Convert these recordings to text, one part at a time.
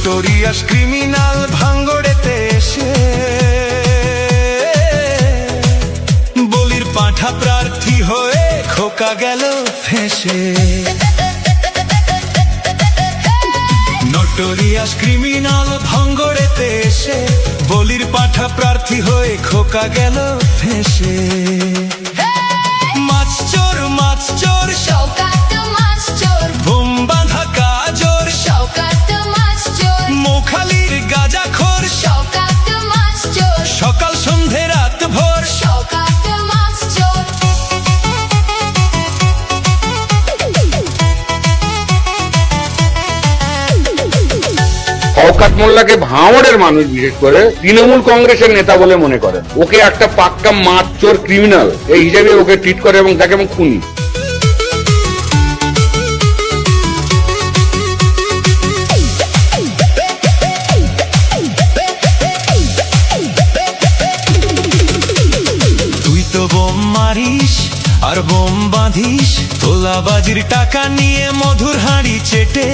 Notorious criminal ভাঙ্গড়েতে এসে বলির পাঁঠা প্রার্থী হয়ে খোকা গেল ফেঁসে। নোটোরিয়াস ক্রিমিনাল ভাঙ্গড়েতে এসে বলির পাঁঠা প্রার্থী হয়ে খোকা গেল ফেঁসে। মাছ চোর শওকাত মাছ চোর, বোম বাঁধা কাজর শওকাত মাছ চোর, মোখালির গাঁজাখোর শওকাত মাছ চোর, সকাল সন্ধে রাত ভোর শওকাত মাছ চোর। শওকত মোল্লাকে ভাঙড়ের মানুষ বিশেষ করে তৃণমূল কংগ্রেসের নেতা বলে মনে করেন। ওকে একটা পাক্কা মাছ চোর ক্রিমিনাল এই হিসেবে ওকে ট্রিট করে এবং তাকে এবং খুনি। তুই তো বোম মারিস আর বোম বাঁধিস, তোলাবাজির টাকা নিয়ে মধুর হাঁড়ি চেটে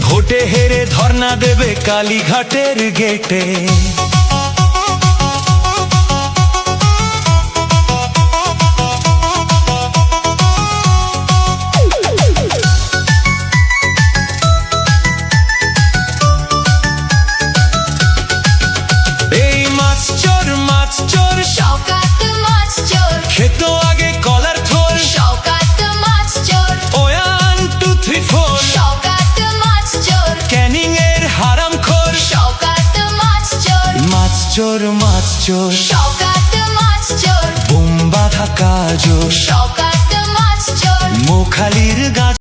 ভোটে হেরে ধর্ণা দেবে কালীঘাটের গেটে। এই মাছ চোর শওকাত মাছ চোর, খেত আগে কলার থোল, শওকাত মাছ চোর, 1 2 3 4 শওকাত মাছ চোর, ক্যানিং এর হারামখোর। শওকাত মাছ চোর, মাছ চোর শওকাত মাছ চোর, বোম বাঁধা কাজর শওকাত মাছ চোর, মোখালির